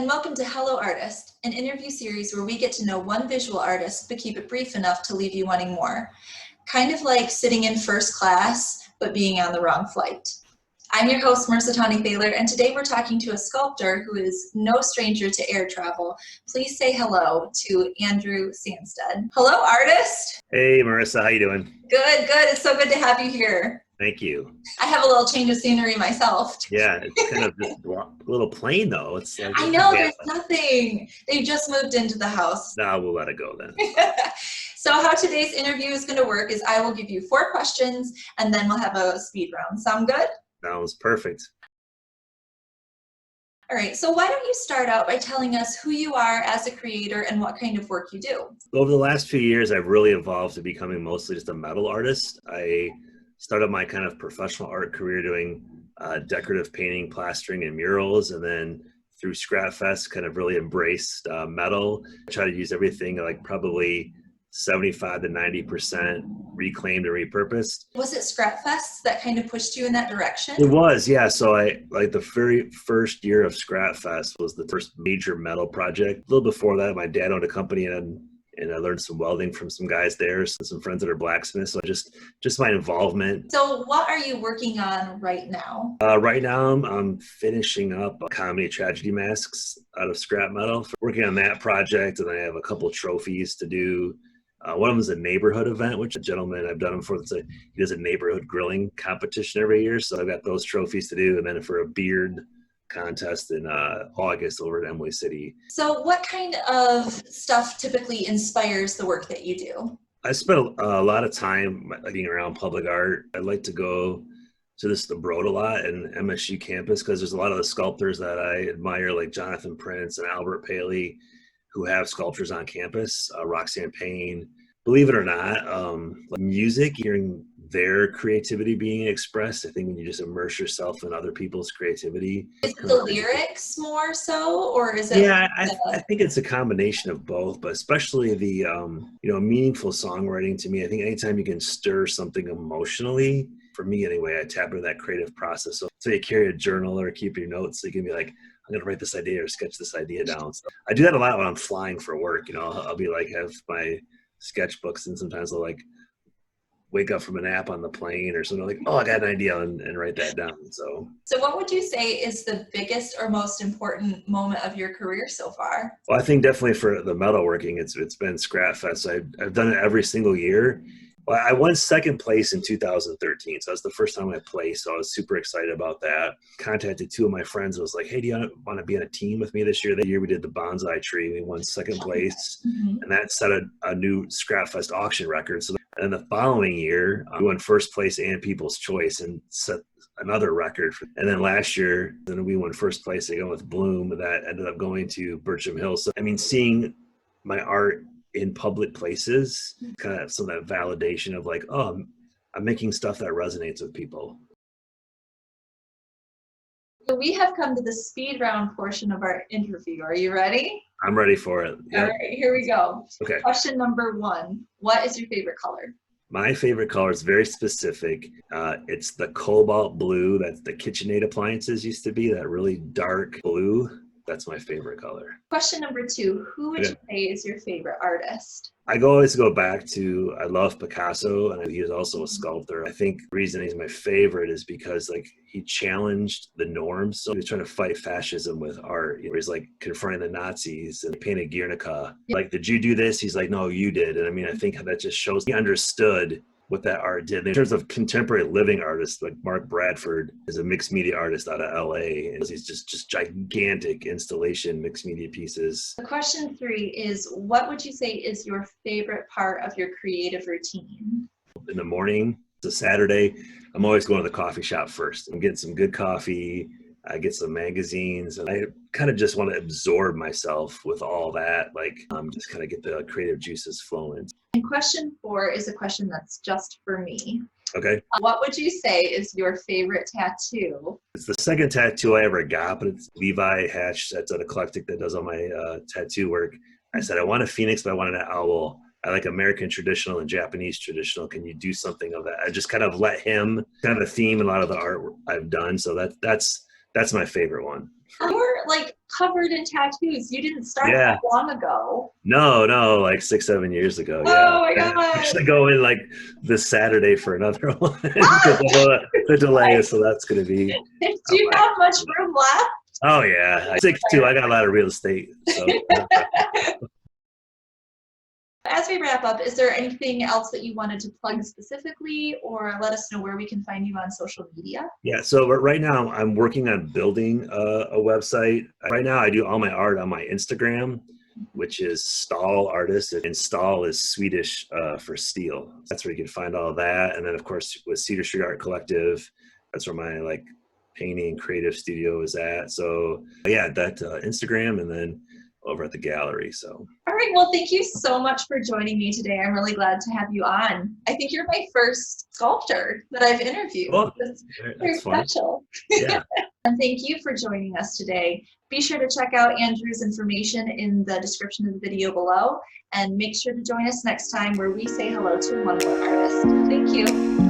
welcome to Hello Artist, an interview series where we get to know one visual artist but keep it brief enough to leave you wanting more. Kind of like sitting in first class but being on the wrong flight. I'm your host, Marissa Thaler, and today we're talking to a sculptor who is no stranger to air travel. Please say hello to Andrew Sandstedt. Hello, artist. Hey, Marissa, how you doing? Good, good. It's so good to have you here. Thank you. I have a little change of scenery myself. Yeah, it's kind of just a little plain though. It's like, I know, there's nothing. They just moved into the house. No, we'll let it go then. So how today's interview is going to work is I will give you 4 questions and then we'll have a speed round. Sound good? That was perfect. All right, so why don't you start out by telling us who you are as a creator and what kind of work you do? Over the last few years, I've really evolved to becoming mostly just a metal artist. I started my kind of professional art career doing decorative painting, plastering, and murals, and then through Scrap Fest kind of really embraced metal. I try to use everything like probably 75 to 90% reclaimed and repurposed. Was it Scrap Fest that kind of pushed you in that direction? It was, yeah. So I like the very first year of Scrap Fest was the first major metal project. A little before that, my dad owned a company and I learned some welding from some guys there, some friends that are blacksmiths. So just my involvement. So what are you working on right now? Right now, I'm finishing up comedy tragedy masks out of scrap metal. Working on that project, and I have a couple trophies to do. One of them is a neighborhood event, which a gentleman I've done him for. He does a neighborhood grilling competition every year. So I've got those trophies to do. And then for a beard contest in August over at Emily City. So what kind of stuff typically inspires the work that you do? I spent a lot of time being around public art. I like to go to the Broad a lot and MSU campus because there's a lot of the sculptors that I admire, like Jonathan Prince and Albert Paley, who have sculptures on campus. Roxanne Payne. Believe it or not, music, hearing their creativity being expressed, I think when you just immerse yourself in other people's creativity. Is it the lyrics more so, or is it? Yeah, I think it's a combination of both, but especially the, meaningful songwriting to me. I think anytime you can stir something emotionally, for me anyway, I tap into that creative process. So you carry a journal or keep your notes, so you can be like, I'm going to write this idea or sketch this idea down. So I do that a lot when I'm flying for work. I'll be like, have my sketchbooks, and sometimes I'll like wake up from a nap on the plane or something, like, oh, I got an idea, and write that down. So what would you say is the biggest or most important moment of your career so far? Well, I think definitely for the metalworking, it's been Scrap Fest. I've done it every single year. Well, I won second place in 2013, so that's the first time I placed, so I was super excited about that. Contacted 2 of my friends and was like, hey, do you want to be on a team with me this year? That year we did the bonsai tree. We won second place, and that set a new Scrap Fest auction record. So then the following year, we won first place and People's Choice and set another record. And then last year, then we won first place again with Bloom. That ended up going to Bircham Hill. So, I mean, seeing my art in public places, kind of some of that validation of like, oh, I'm making stuff that resonates with people. So we have come to the speed round portion of our interview. Are you ready? I'm ready for it. Yep. All right, here we go. Okay. Question number 1. What is your favorite color? My favorite color is very specific. It's the cobalt blue that the KitchenAid appliances used to be, that really dark blue. That's my favorite color. Question number 2, who would you say is your favorite artist? I always go back to, I love Picasso, and he is also a sculptor. I think the reason he's my favorite is because like he challenged the norms. So he was trying to fight fascism with art. He's like confronting the Nazis and painted Guernica. Like, did you do this? He's like, no, you did. And I mean, I think that just shows he understood what that art did. In terms of contemporary living artists, like Mark Bradford is a mixed media artist out of LA, and he's just gigantic installation mixed media pieces. Question 3 is, what would you say is your favorite part of your creative routine? In the morning, it's a Saturday, I'm always going to the coffee shop first. I'm getting some good coffee. I get some magazines, and I kind of just want to absorb myself with all that, like just kind of get the creative juices flowing. And question 4 is a question that's just for me. Okay. What would you say is your favorite tattoo? It's the second tattoo I ever got, but it's Levi Hatch, that's an eclectic that does all my tattoo work. I said, I want a phoenix, but I wanted an owl. I like American traditional and Japanese traditional. Can you do something of that? I just kind of let him, kind of a theme in a lot of the art I've done. So that's my favorite one. Your like covered in tattoos. You didn't start Yeah. that long ago. No, like 6-7 years ago. Oh Yeah. my I'm God. actually going like this Saturday for another one because of the delay. So that's going to be. Do you have much room left? Oh yeah, 6'2". I got a lot of real estate. So. As we wrap up, is there anything else that you wanted to plug specifically, or let us know where we can find you on social media? Yeah, so right now I'm working on building a website. Right now I do all my art on my Instagram, which is Stahl Artist, and Stahl is Swedish for steel. That's where you can find all that. And then of course with Cedar Street Art Collective, that's where my like painting creative studio is at. So yeah, that Instagram, and then over at the gallery. So all right, well, thank you so much for joining me today. I'm really glad to have you on. I think you're my first sculptor that I've interviewed. Oh, That's very special. Yeah. And thank you for joining us today. Be sure to check out Andrew's information in the description of the video below, and make sure to join us next time where we say hello to one more artist. Thank you.